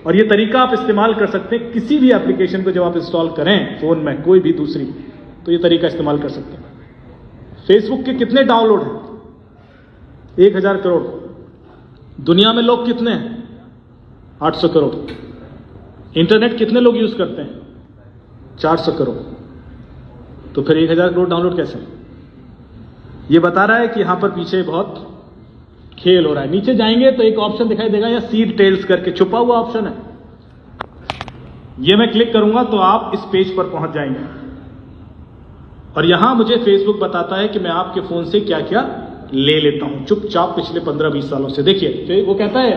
और ये तरीका आप इस्तेमाल कर सकते हैं किसी भी एप्लीकेशन को जब आप इंस्टॉल करें फोन में, कोई भी दूसरी, तो ये तरीका इस्तेमाल कर सकते हैं। फेसबुक के कितने डाउनलोड हैं? 1000 करोड़। दुनिया में लोग कितने हैं? 800 करोड़। इंटरनेट कितने लोग यूज करते हैं? 400 करोड़। तो फिर 1000 करोड़ डाउनलोड कैसे? ये बता रहा है कि यहां पर पीछे बहुत खेल हो रहा है। नीचे जाएंगे तो एक ऑप्शन दिखाई देगा, या सीड टेल्स करके छुपा हुआ ऑप्शन है, ये मैं क्लिक करूंगा तो आप इस पेज पर पहुंच जाएंगे। और यहां मुझे फेसबुक बताता है कि मैं आपके फोन से क्या क्या ले लेता हूं चुपचाप पिछले 15-20 सालों से। देखिए वो कहता है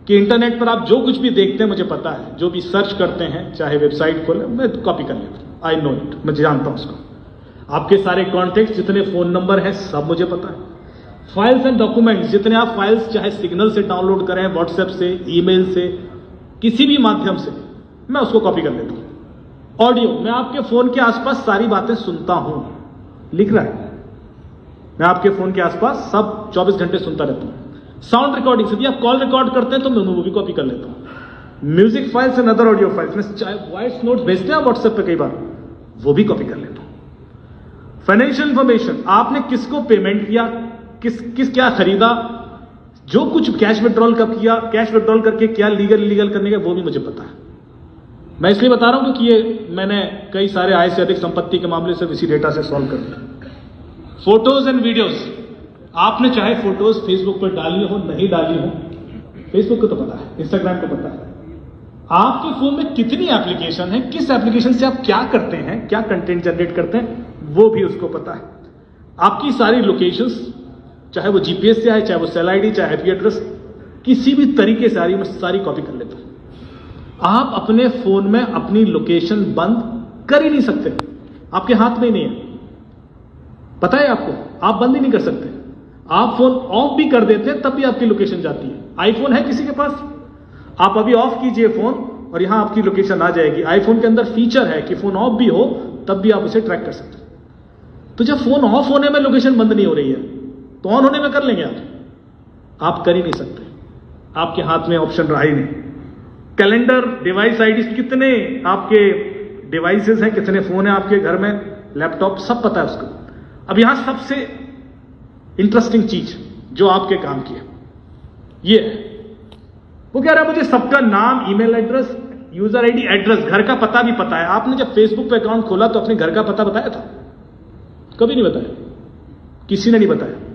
कि इंटरनेट पर आप जो कुछ भी देखते हैं मुझे पता है, जो भी सर्च करते हैं, चाहे वेबसाइट खोले, मैं कॉपी कर लेता हूं। आई नो इट, मैं जानता हूं उसको। आपके सारे कॉन्टेक्ट, जितने फोन नंबर हैं, सब मुझे पता है। फाइल्स एंड डॉक्यूमेंट्स, जितने आप फाइल्स चाहे सिग्नल से डाउनलोड करें, व्हाट्सएप से, ईमेल से, किसी भी माध्यम से, मैं उसको कॉपी कर लेता हूं। ऑडियो, मैं आपके फोन के आसपास सारी बातें सुनता हूं, लिख रहा है, मैं आपके फोन के आसपास सब 24 घंटे सुनता रहता हूं। साउंड रिकॉर्डिंग, यदि आप कॉल रिकॉर्ड करते हैं तो मैं वो भी कॉपी कर लेता हूं। Music files and other audio files, में चाहे वॉइस नोट भेजते हैं व्हाट्सएप पे कई बार, वो भी कॉपी कर लेता हूं। फाइनेंशियल इंफॉर्मेशन, आपने किसको पेमेंट किया, किस क्या खरीदा, जो कुछ कैश विड्रॉल कब किया, कैश विड्रॉल करके क्या लीगल करने का, वो भी मुझे पता है। मैं इसलिए बता रहा हूं कि ये मैंने कई सारे आय से अधिक संपत्ति के मामले से इसी डेटा से सॉल्व कर दिया। फोटोज एंड वीडियोस, आपने चाहे फोटोज फेसबुक पर डाली हो, नहीं डाली हो, फेसबुक को तो पता है, इंस्टाग्राम को पता है। आपके फोन में कितनी एप्लीकेशन है, किस एप्लीकेशन से आप क्या करते हैं, क्या कंटेंट जनरेट करते हैं, वो भी उसको पता है। आपकी सारी लोकेशंस, चाहे वो जीपीएस से आए, चाहे वो सेल आईडी, चाहे आईपी एड्रेस, किसी भी तरीके से आ रही, मैं सारी कॉपी कर लेता हूं। आप अपने फोन में अपनी लोकेशन बंद कर ही नहीं सकते, आपके हाथ में ही नहीं है, पता है आपको, आप बंद ही नहीं कर सकते। आप फोन ऑफ भी कर देते हैं तब भी आपकी लोकेशन जाती है। आईफोन है किसी के पास? आप अभी ऑफ कीजिए फोन और यहां आपकी लोकेशन आ जाएगी। आईफोन के अंदर फीचर है कि फोन ऑफ भी हो तब भी आप उसे ट्रैक कर सकते हैं। तो जब फोन ऑफ होने में लोकेशन बंद नहीं हो रही है तो ऑन होने में कर लेंगे आप कर ही नहीं सकते, आपके हाथ में ऑप्शन रहा ही नहीं। कैलेंडर, डिवाइस आईडी, कितने आपके डिवाइसेस हैं, कितने फोन हैं आपके घर में, लैपटॉप, सब पता है उसको। अब यहां सबसे इंटरेस्टिंग चीज जो आपके काम की है, ये है, वो कह रहा है मुझे सबका नाम, email address, user ID, address, घर का पता भी पता है। आपने जब फेसबुक पे अकाउंट खोला तो अपने घर का पता बताया था? कभी नहीं बताया, किसी ने नहीं बताया।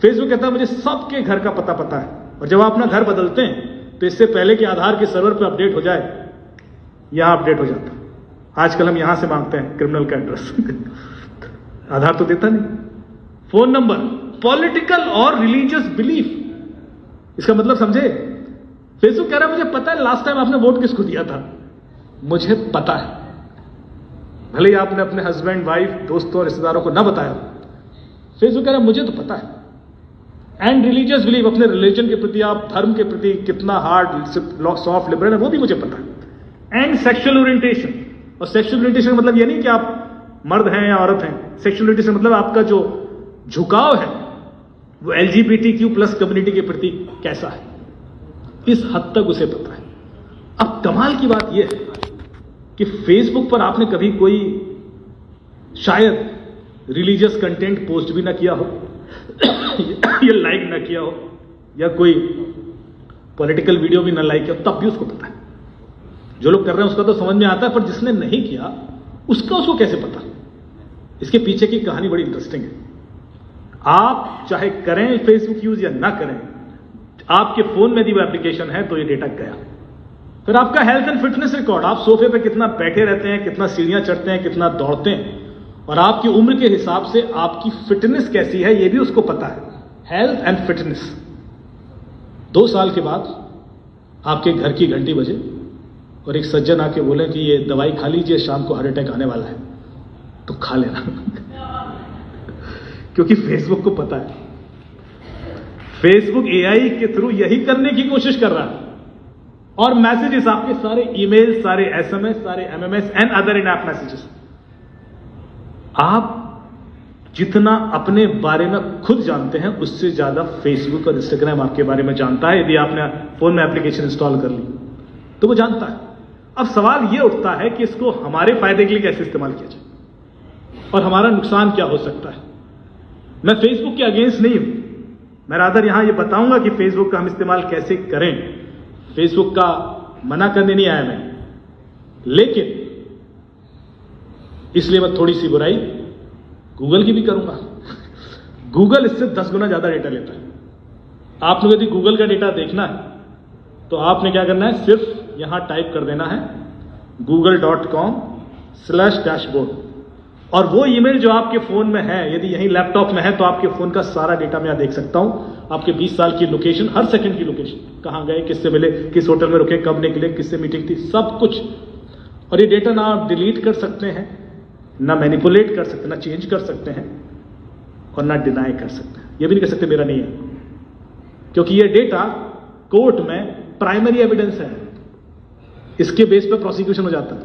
फेसबुक कहता है मुझे सबके घर का पता है। और जब आप अपना घर बदलते हैं तो इससे पहले कि आधार के सर्वर पे अपडेट हो जाए, यहां अपडेट हो जाता। आजकल हम यहां से मांगते हैं क्रिमिनल का एड्रेस आधार तो देता नहीं। फोन नंबर, पॉलिटिकल और रिलीजियस बिलीफ, इसका मतलब समझे? फेसबुक कह रहा है मुझे पता है लास्ट टाइम आपने वोट किसको दिया था, मुझे पता है। भले ही आपने अपने हस्बैंड, वाइफ, दोस्तों और रिश्तेदारों को ना बताया, फेसबुक कह रहा है मुझे तो पता है। एंड रिलीजियस बिलीफ, अपने रिलीजन के प्रति, आप धर्म के प्रति कितना हार्ड, सॉफ्ट, लिबरल है, वो भी मुझे पता है। एंड सेक्सुअल ओरिएंटेशन, और सेक्सुअल ओरिएंटेशन मतलब ये नहीं कि आप मर्द हैं या औरत हैं। सेक्सुअल ओरिएंटेशन मतलब आपका जो झुकाव है वो LGBTQ+ कम्युनिटी के प्रति कैसा है, इस हद तक उसे पता है। अब कमाल की बात यह है कि फेसबुक पर आपने कभी कोई शायद रिलीजियस कंटेंट पोस्ट भी ना किया हो या लाइक ना किया हो, या कोई पॉलिटिकल वीडियो भी ना लाइक किया हो, तब भी उसको पता है। जो लोग कर रहे हैं उसका तो समझ में आता है, पर जिसने नहीं किया उसको कैसे पता? इसके पीछे की कहानी बड़ी इंटरेस्टिंग है। आप चाहे करें फेसबुक यूज या ना करें, आपके फोन में यदि वो एप्लीकेशन है तो ये डेटा गया। फिर आपका हेल्थ एंड फिटनेस रिकॉर्ड, आप सोफे पे कितना बैठे रहते हैं, कितना सीढ़ियां चढ़ते हैं, कितना दौड़ते हैं, और आपकी उम्र के हिसाब से आपकी फिटनेस कैसी है ये भी उसको पता है। Health and fitness. 2 साल के बाद आपके घर की घंटी बजे और एक सज्जन आके बोले कि ये दवाई खा लीजिए, शाम को हार्ट अटैक आने वाला है, तो खा लेना क्योंकि फेसबुक को पता है। फेसबुक AI के थ्रू यही करने की कोशिश कर रहा है। और मैसेजेस, आपके सारे ईमेल, सारे SMS, सारे MMS and other in app messages, आप जितना अपने बारे में खुद जानते हैं उससे ज्यादा फेसबुक और इंस्टाग्राम आपके बारे में जानता है, यदि आपने फोन में एप्लीकेशन इंस्टॉल कर ली। तो वो जानता है। अब सवाल ये उठता है कि इसको हमारे फायदे के लिए कैसे इस्तेमाल किया जाए और हमारा नुकसान क्या हो सकता है। मैं फेसबुक के अगेंस्ट नहीं हूं, मैं रादर यहां ये बताऊंगा कि फेसबुक का हम इस्तेमाल कैसे करें। फेसबुक का मना करने नहीं आया मैं, लेकिन इसलिए मैं थोड़ी सी बुराई गूगल की भी करूंगा। गूगल इससे 10 गुना ज्यादा डेटा लेता है। आप लोग यदि गूगल का डेटा देखना है तो आपने क्या करना है, सिर्फ यहां टाइप कर देना है google.com/dashboard, और वो ईमेल जो आपके फोन में है, यदि यही लैपटॉप में है तो आपके फोन का सारा डेटा मैं यहां देख सकता हूं। आपके 20 साल की लोकेशन, हर सेकंड की लोकेशन, कहां गए, किससे मिले, किस होटल में रुके, कब निकले, किससे मीटिंग थी, सब कुछ। और ये डेटा ना आप डिलीट कर सकते हैं, ना मैनिपुलेट कर सकते, ना चेंज कर सकते हैं, और ना डिनाई कर सकते हैं। ये भी नहीं कर सकते मेरा नहीं है, क्योंकि ये डेटा कोर्ट में प्राइमरी एविडेंस है। इसके बेस पर प्रोसिक्यूशन हो जाता है,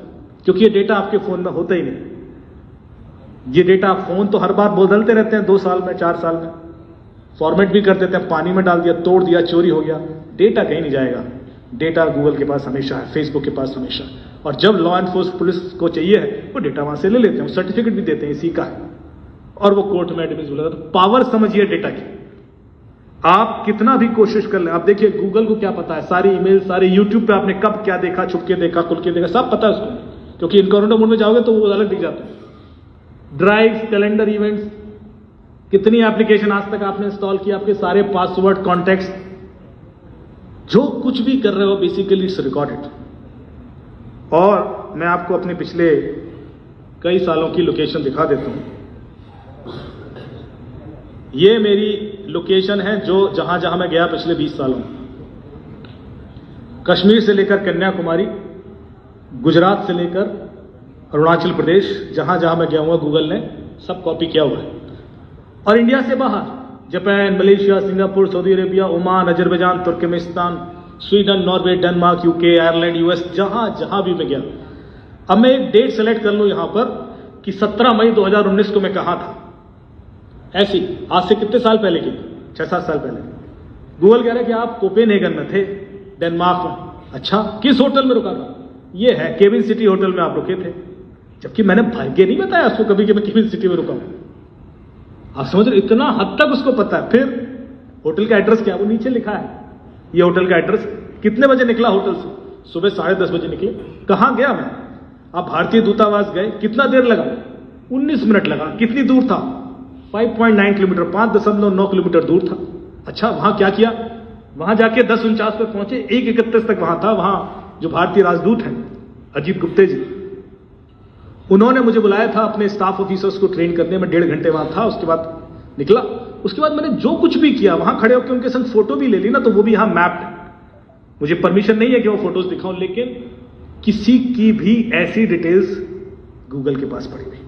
क्योंकि ये डेटा आपके फोन में होता ही नहीं। ये डेटा फोन तो हर बार बदलते रहते हैं, 2 साल में, 4 साल में, फॉर्मेट भी कर देते हैं, पानी में डाल दिया, तोड़ दिया, चोरी हो गया। डेटा कहीं नहीं जाएगा, डेटा गूगल के पास हमेशा है, फेसबुक के पास हमेशा। और जब लॉ एनफोर्समेंट पुलिस को चाहिए है, वो डेटा वहां से ले लेते हैं, सर्टिफिकेट भी देते हैं इसी का है, और वो कोर्ट में एडमिसिबल होता है। तो पावर समझिए डेटा की। आप कितना भी कोशिश कर लें, आप देखिए गूगल को क्या पता है, सारी ईमेल, सारे यूट्यूब पे आपने कब क्या देखा, छुप के देखा, खुल के देखा, सब पता है उसको, क्योंकि इनकॉग्निटो मोड में जाओगे तो वो अलग दिख जाता है। ड्राइव्स, कैलेंडर, इवेंट्स, कितनी एप्लीकेशन आज तक आपने इंस्टॉल किया, आपके सारे पासवर्ड, कॉन्टैक्ट्स, जो कुछ भी कर रहे हो बेसिकली इट्स रिकॉर्डेड। और मैं आपको अपने पिछले कई सालों की लोकेशन दिखा देता हूं। ये मेरी लोकेशन है जो जहां जहां मैं गया पिछले 20 सालों में, कश्मीर से लेकर कन्याकुमारी, गुजरात से लेकर अरुणाचल प्रदेश, जहां जहां मैं गया हुआ गूगल ने सब कॉपी किया हुआ है। और इंडिया से बाहर Japan, Malaysia, Singapore, Saudi Arabia, Oman, Azerbaijan, Turkmenistan, Sweden, Norway, Denmark, UK, Ireland, US, जहां जहां भी मैं गया। अब मैं एक डेट सेलेक्ट कर लूं यहां पर कि 17 मई 2019 को मैं कहां था। ऐसी आज से कितने साल पहले की, 6-7 साल पहले। गूगल कह रहा है कि आप कोपेनहेगन में थे, डेनमार्क में। अच्छा, किस होटल में रुका था? ये है केविन सिटी होटल में आप रुके थे, जबकि मैंने भाग्य नहीं बताया उसको कभी कि मैं केविन सिटी में रुका हूं। आप समझ रहे, इतना हद तक उसको पता है। फिर होटल का एड्रेस क्या, वो नीचे लिखा है, ये होटल का एड्रेस। कितने बजे निकला होटल से? सुबह 10:30 बजे निकले। कहां गया मैं? आप भारतीय दूतावास गए, कितना देर लगा? 19 मिनट लगा। कितनी दूर था? 5.9 किलोमीटर, 5.9 किलोमीटर दूर था। अच्छा, वहां क्या किया? वहां जाके 10:49 पर पहुंचे, 1:31 तक वहां था। वहां जो भारतीय राजदूत हैं अजीत गुप्ते जी, उन्होंने मुझे बुलाया था अपने स्टाफ ऑफिसर्स को ट्रेन करने में। 1.5 घंटे वहां था, उसके बाद निकला। उसके बाद मैंने जो कुछ भी किया, वहां खड़े होकर उनके संग फोटो भी ले ली ना, तो वो भी यहां मैप्ड है। मुझे परमिशन नहीं है कि वो फोटोज दिखाऊं, लेकिन किसी की भी ऐसी डिटेल्स गूगल के पास पड़ी नहीं।